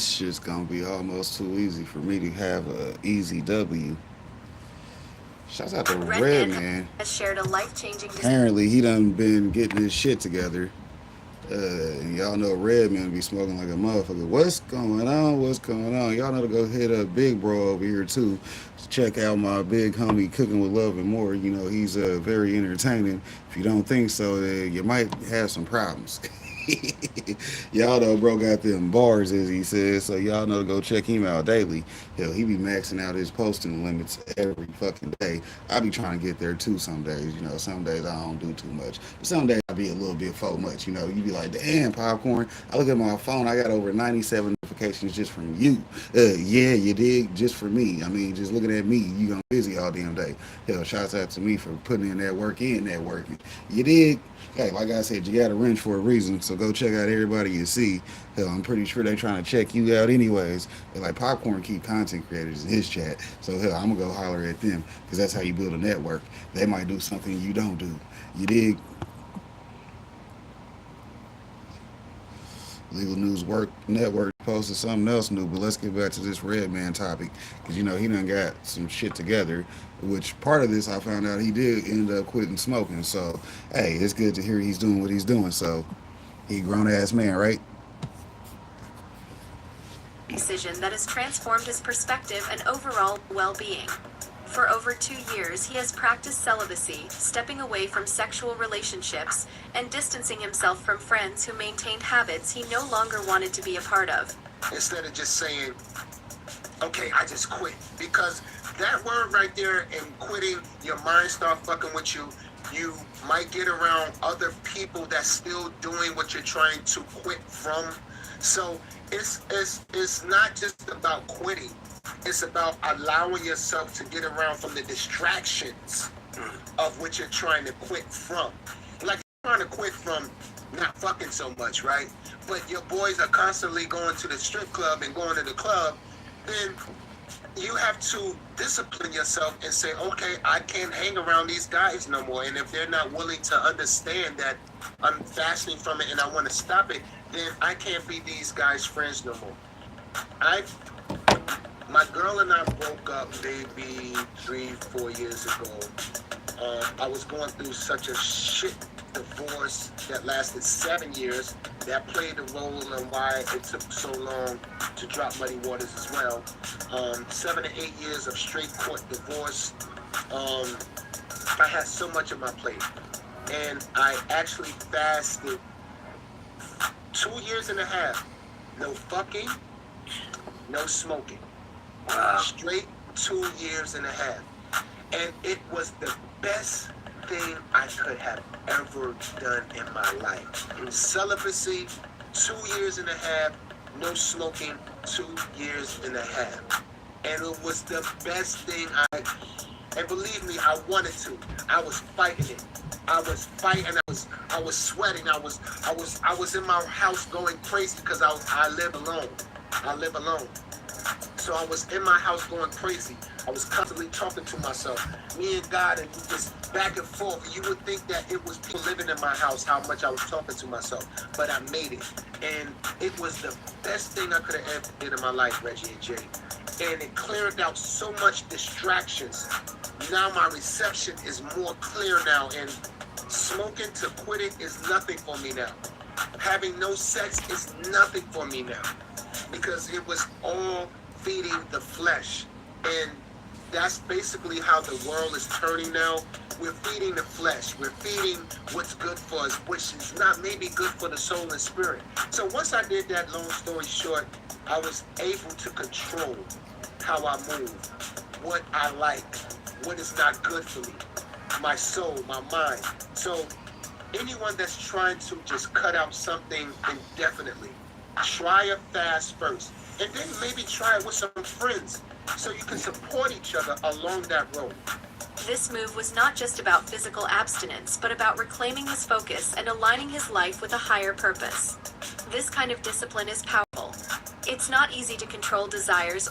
This shit's gonna be almost too easy for me to have a easy W. Shouts out to Redman Redman. has shared a life-changing Apparently, he done been getting his shit together. And y'all know Redman be smoking like a motherfucker. What's going on? What's going on? Y'all know to go hit up Big Bro over here too. Check out my big homie Cooking with Love and More. You know he's very entertaining. If you don't think so, you might have some problems. Y'all know bro got them bars as he says, so y'all know to go check him out daily. Hell, he be maxing out his posting limits every fucking day. I be trying to get there too some days. You know, some days I don't do too much. But some days I be a little bit for much. You know, you be like, damn, popcorn. I look at my phone, I got over 97 notifications just from you. Yeah, you did, just for me. I mean, just looking at me, you gonna busy all damn day. Hell, shouts out to me for putting in that work in that working. You dig? Hey, like I said, you got a wrench for a reason, so go check out everybody you see. Hell, I'm pretty sure they trying to check you out anyways. But like Popcorn keep content creators in his chat, so hell, I'm gonna go holler at them because that's how you build a network. They might do something you don't do. You dig? Legal News Work Network posted something else new, but let's get back to this Red Man topic because you know he done got some shit together. Which part of this I found out he did end up quitting smoking. So hey, it's good to hear he's doing what he's doing. So he grown ass man, right? decision that has transformed his perspective and overall well-being. For over 2 years, he has practiced celibacy, stepping away from sexual relationships and distancing himself from friends who maintained habits he no longer wanted to be a part of. Instead of just saying, okay, I just quit. Because that word right there and quitting, your mind start fucking with you. You might get around other people that's still doing what you're trying to quit from. So it's not just about quitting. It's about allowing yourself to get around from the distractions of what you're trying to quit from. Like you're trying to quit from not fucking so much, right? But your boys are constantly going to the strip club and going to the club, then you have to discipline yourself and say, okay, I can't hang around these guys no more. And if they're not willing to understand that I'm fasting from it and I want to stop it, then I can't be these guys' friends no more. My girl and I broke up maybe 3-4 years ago. I was going through such a shit divorce that lasted 7 years. That played a role in why it took so long to drop Muddy Waters as well. 7 to 8 years of straight court divorce. I had so much on my plate. And I actually fasted 2 years and a half. No fucking, no smoking. Straight 2 years and a half. And it was the best thing I could have ever done in my life. Celibacy, 2 years and a half, no smoking, 2 years and a half. And it was the best thing and believe me, I wanted to. I was fighting it. I was fighting, I was sweating, I was in my house going crazy because I live alone. I live alone. So I was in my house going crazy. I was constantly talking to myself, me and God, and just back and forth. You would think that it was people living in my house, how much I was talking to myself, but I made it. And it was the best thing I could have ever did in my life, Reggie and Jay. And it cleared out so much distractions. Now my reception is more clear now, and smoking to quit it is nothing for me now. Having no sex is nothing for me now. Because it was all feeding the flesh. And that's basically how the world is turning now. We're feeding the flesh. We're feeding what's good for us, which is not maybe good for the soul and spirit. So once I did that, long story short, I was able to control how I move, what I like, what is not good for me, my soul, my mind. So anyone that's trying to just cut out something indefinitely, try a fast first. And then maybe try it with some friends so you can support each other along that road. This move was not just about physical abstinence, but about reclaiming his focus and aligning his life with a higher purpose. This kind of discipline is powerful. It's not easy to control desires